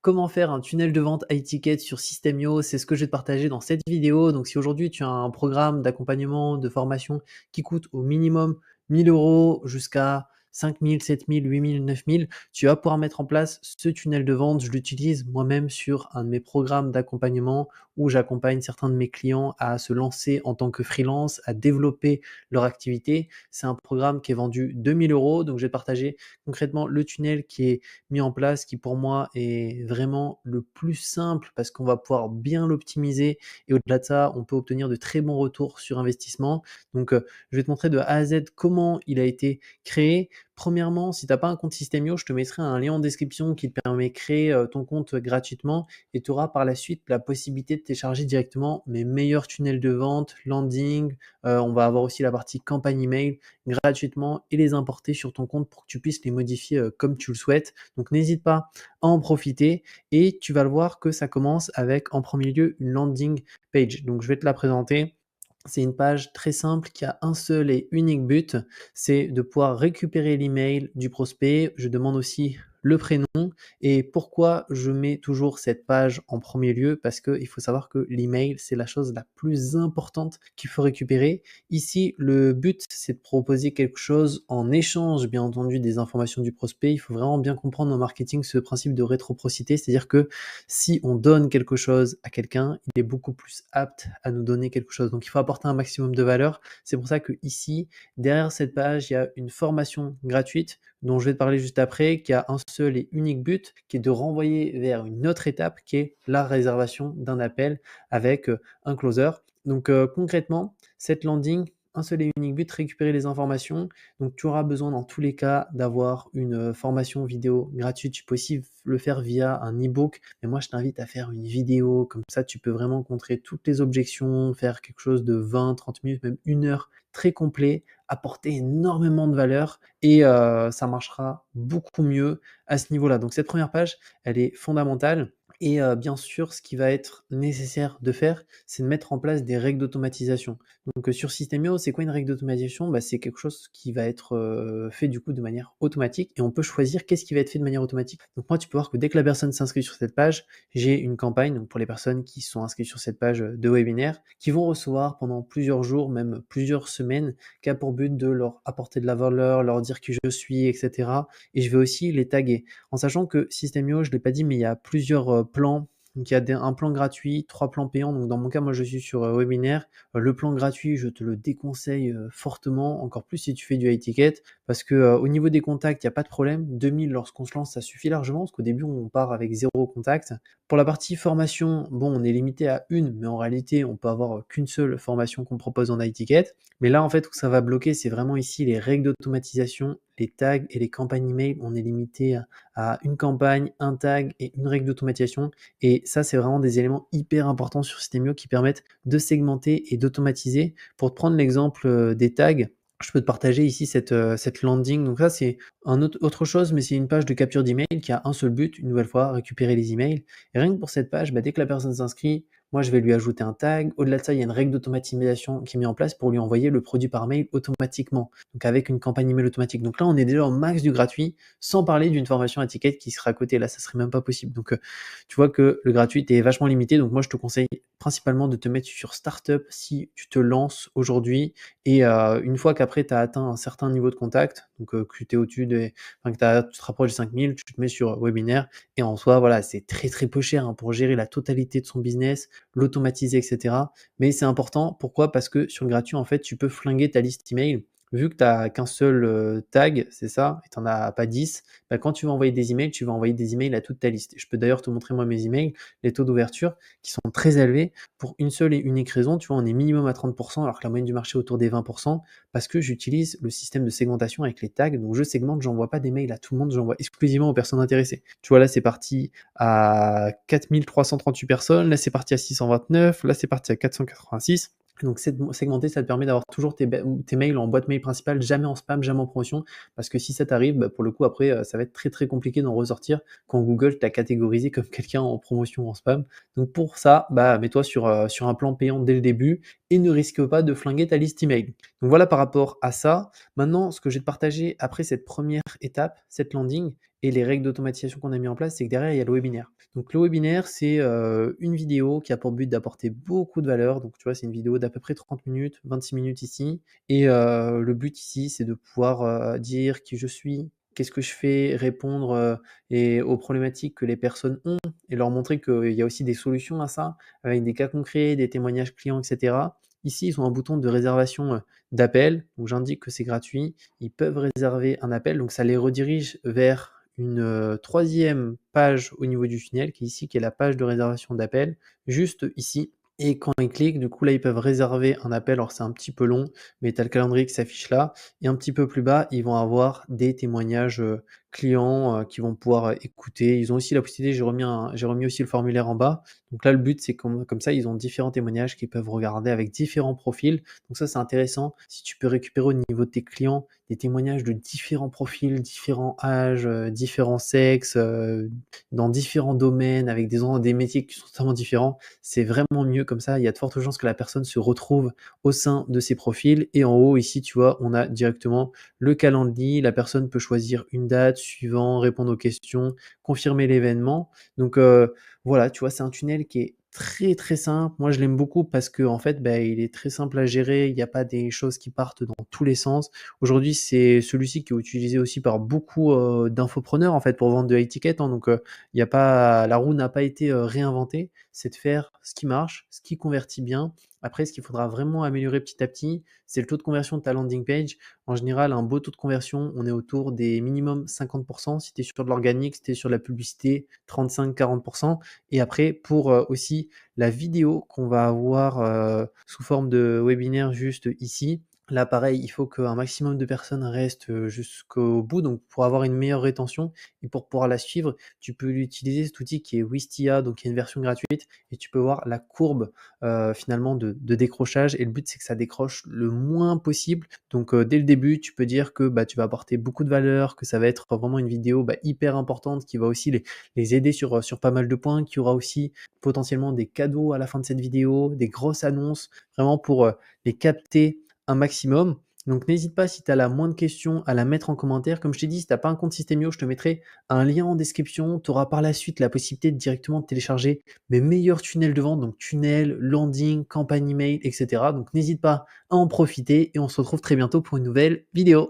Comment faire un tunnel de vente high ticket sur System.io? C'est ce que je vais te partager dans cette vidéo. Donc si aujourd'hui tu as un programme d'accompagnement, de formation qui coûte au minimum 1 000 € jusqu'à 5 000, 7 000, 8 000, 9 000, tu vas pouvoir mettre en place ce tunnel de vente. Je l'utilise moi-même sur un de mes programmes d'accompagnement où j'accompagne certains de mes clients à se lancer en tant que freelance, à développer leur activité. C'est un programme qui est vendu 2 000 €. Donc je vais te partager concrètement le tunnel qui est mis en place, qui pour moi est vraiment le plus simple parce qu'on va pouvoir bien l'optimiser et au-delà de ça, on peut obtenir de très bons retours sur investissement. Donc, je vais te montrer de A à Z comment il a été créé. Premièrement, si tu as pas un compte System.io, je te mettrai un lien en description qui te permet de créer, ton compte gratuitement et tu auras par la suite la possibilité de télécharger directement mes meilleurs tunnels de vente, landing, on va avoir aussi la partie campagne email gratuitement et les importer sur ton compte pour que tu puisses les modifier, comme tu le souhaites. Donc n'hésite pas à en profiter et tu vas le voir que ça commence avec en premier lieu une landing page. Donc je vais te la présenter. C'est une page très simple qui a un seul et unique but, c'est de pouvoir récupérer l'email du prospect. Je demande aussi le prénom et pourquoi je mets toujours cette page en premier lieu? Parce qu'il faut savoir que l'email, c'est la chose la plus importante qu'il faut récupérer. Ici, le but, c'est de proposer quelque chose en échange, bien entendu, des informations du prospect. Il faut vraiment bien comprendre en marketing ce principe de réciprocité, c'est-à-dire que si on donne quelque chose à quelqu'un, il est beaucoup plus apte à nous donner quelque chose. Donc, il faut apporter un maximum de valeur. C'est pour ça que ici, derrière cette page, il y a une formation gratuite dont je vais te parler juste après, qui a un seul et unique but, qui est de renvoyer vers une autre étape, qui est la réservation d'un appel avec un closer. Donc concrètement, cette landing, un seul et unique but, récupérer les informations. Donc tu auras besoin dans tous les cas d'avoir une formation vidéo gratuite. Tu peux aussi le faire via un e-book, mais moi je t'invite à faire une vidéo, comme ça tu peux vraiment contrer toutes les objections, faire quelque chose de 20, 30 minutes, même 1 heure, très complet, apporter énormément de valeur et ça marchera beaucoup mieux à ce niveau-là. Donc cette première page, elle est fondamentale et bien sûr, ce qui va être nécessaire de faire, c'est de mettre en place des règles d'automatisation. Donc sur System.io, c'est quoi une règle d'automatisation? Bah, c'est quelque chose qui va être, fait du coup de manière automatique et on peut choisir qu'est-ce qui va être fait de manière automatique. Donc moi, tu peux voir que dès que la personne s'inscrit sur cette page, j'ai une campagne, donc pour les personnes qui sont inscrites sur cette page, de webinaire, qui vont recevoir pendant plusieurs jours, même plusieurs semaines, qui a pour but de leur apporter de la valeur, leur dire qui je suis et cetera et je vais aussi les taguer. En sachant que System.io, je ne l'ai pas dit, mais il y a plusieurs, plans. Donc il y a un plan gratuit, 3 plans payants. Donc dans mon cas, moi je suis sur, webinaire. Le plan gratuit, je te le déconseille, fortement, encore plus si tu fais du high ticket parce que, au niveau des contacts, il y a pas de problème. 2 000 lorsqu'on se lance, ça suffit largement parce qu'au début, on part avec 0 contact. Pour la partie formation, bon, on est limité à une, mais en réalité, on peut avoir, qu'une seule formation qu'on propose en high ticket. Mais là, en fait, où ça va bloquer, c'est vraiment ici les règles d'automatisation, les tags et les campagnes email. On est limité à une campagne, un tag et une règle d'automatisation. Et ça, c'est vraiment des éléments hyper importants sur System.io qui permettent de segmenter et d'automatiser. Pour te prendre l'exemple des tags, je peux te partager ici cette landing. Donc ça, c'est autre chose, mais c'est une page de capture d'email qui a un seul but, une nouvelle fois, récupérer les emails. Et rien que pour cette page, bah, dès que la personne s'inscrit, moi, je vais lui ajouter un tag. Au-delà de ça, il y a une règle d'automatisation qui est mise en place pour lui envoyer le produit par mail automatiquement. Donc avec une campagne email automatique. Donc là, on est déjà au max du gratuit, sans parler d'une formation à ticket qui sera à côté. Là, ça serait même pas possible. Donc tu vois que le gratuit est vachement limité. Donc moi, je te conseille principalement de te mettre sur Startup si tu te lances aujourd'hui. Et une fois qu'après, tu as atteint un certain niveau de contact, donc que tu es au-dessus des, enfin, tu te rapproches des 5 000, tu te mets sur webinaire. Et en soi, voilà, c'est très très peu cher hein, pour gérer la totalité de son business, l'automatiser, etc. Mais c'est important. Pourquoi? Parce que sur le gratuit, en fait, tu peux flinguer ta liste email. Vu que tu n'as qu'un seul tag, c'est ça, et tu n'en as pas 10, bah, quand tu vas envoyer des emails, tu vas envoyer des emails à toute ta liste. Et je peux d'ailleurs te montrer moi mes emails, les taux d'ouverture qui sont très élevés pour une seule et unique raison. Tu vois, on est minimum à 30%, alors que la moyenne du marché est autour des 20%, parce que j'utilise le système de segmentation avec les tags. Donc je segmente, j'envoie pas des mails à tout le monde, j'envoie exclusivement aux personnes intéressées. Tu vois, là c'est parti à 4 338 personnes, là c'est parti à 629, là c'est parti à 486. Donc segmenter, ça te permet d'avoir toujours tes mails en boîte mail principale, jamais en spam, jamais en promotion, parce que si ça t'arrive, bah, pour le coup après, ça va être très très compliqué d'en ressortir quand Google t'a catégorisé comme quelqu'un en promotion ou en spam. Donc pour ça, bah, mets-toi sur un plan payant dès le début et ne risque pas de flinguer ta liste email. Donc voilà par rapport à ça. Maintenant, ce que je vais te partager après cette première étape, cette landing, et les règles d'automatisation qu'on a mis en place, c'est que derrière, il y a le webinaire. Donc le webinaire, c'est, une vidéo qui a pour but d'apporter beaucoup de valeur. Donc tu vois, c'est une vidéo d'à peu près 30 minutes, 26 minutes ici et le but ici, c'est de pouvoir, dire qui je suis, qu'est-ce que je fais, répondre, et aux problématiques que les personnes ont et leur montrer qu'il y a aussi des solutions à ça, avec des cas concrets, des témoignages clients et cetera. Ici, ils ont un bouton de réservation, d'appel, donc j'indique que c'est gratuit. Ils peuvent réserver un appel, donc ça les redirige vers une, 3e page au niveau du tunnel qui est ici, qui est la page de réservation d'appel, juste ici et quand ils cliquent, du coup, là, ils peuvent réserver un appel. Alors c'est un petit peu long, mais tu as le calendrier qui s'affiche là et un petit peu plus bas, ils vont avoir des témoignages, clients, qui vont pouvoir, écouter. Ils ont aussi la possibilité j'ai remis aussi le formulaire en bas. Donc là, le but, c'est comme ça, ils ont différents témoignages qu'ils peuvent regarder avec différents profils. Donc ça, c'est intéressant. Si tu peux récupérer au niveau de tes clients des témoignages de différents profils, différents âges, différents sexes, dans différents domaines, avec des métiers qui sont totalement différents, c'est vraiment mieux comme ça. Il y a de fortes chances que la personne se retrouve au sein de ces profils. Et en haut, ici, tu vois, on a directement le calendrier. La personne peut choisir une date, suivant, répondre aux questions, confirmer l'événement. Donc voilà, tu vois, c'est un tunnel qui est très très simple. Moi, je l'aime beaucoup parce que en fait, bah, il est très simple à gérer. Il n'y a pas des choses qui partent dans tous les sens. Aujourd'hui, c'est celui-ci qui est utilisé aussi par beaucoup d'infopreneurs en fait pour vendre de high-ticket, hein. Donc, il y a pas, la roue n'a pas été réinventée. C'est de faire ce qui marche, ce qui convertit bien. Après, ce qu'il faudra vraiment améliorer petit à petit, c'est le taux de conversion de ta landing page. En général, un beau taux de conversion, on est autour des minimum 50%. Si tu es sur de l'organique, si tu es sur de la publicité, 35-40%. Et après, pour aussi la vidéo qu'on va avoir sous forme de webinaire juste ici, là, pareil, il faut qu'un maximum de personnes restent jusqu'au bout. Donc, pour avoir une meilleure rétention et pour pouvoir la suivre, tu peux utiliser cet outil qui est Wistia, donc il y a une version gratuite, et tu peux voir la courbe finalement de décrochage. Et le but, c'est que ça décroche le moins possible. Donc, dès le début, tu peux dire que bah, tu vas apporter beaucoup de valeur, que ça va être vraiment une vidéo bah, hyper importante qui va aussi les aider sur pas mal de points, qui aura aussi potentiellement des cadeaux à la fin de cette vidéo, des grosses annonces, vraiment pour les capter un maximum. Donc n'hésite pas, si tu as la moindre question, à la mettre en commentaire. Comme je t'ai dit, si tu n'as pas un compte Systemio, je te mettrai un lien en description. Tu auras par la suite la possibilité de directement télécharger mes meilleurs tunnels de vente, donc tunnel, landing, campagne email, etc. Donc n'hésite pas à en profiter et on se retrouve très bientôt pour une nouvelle vidéo.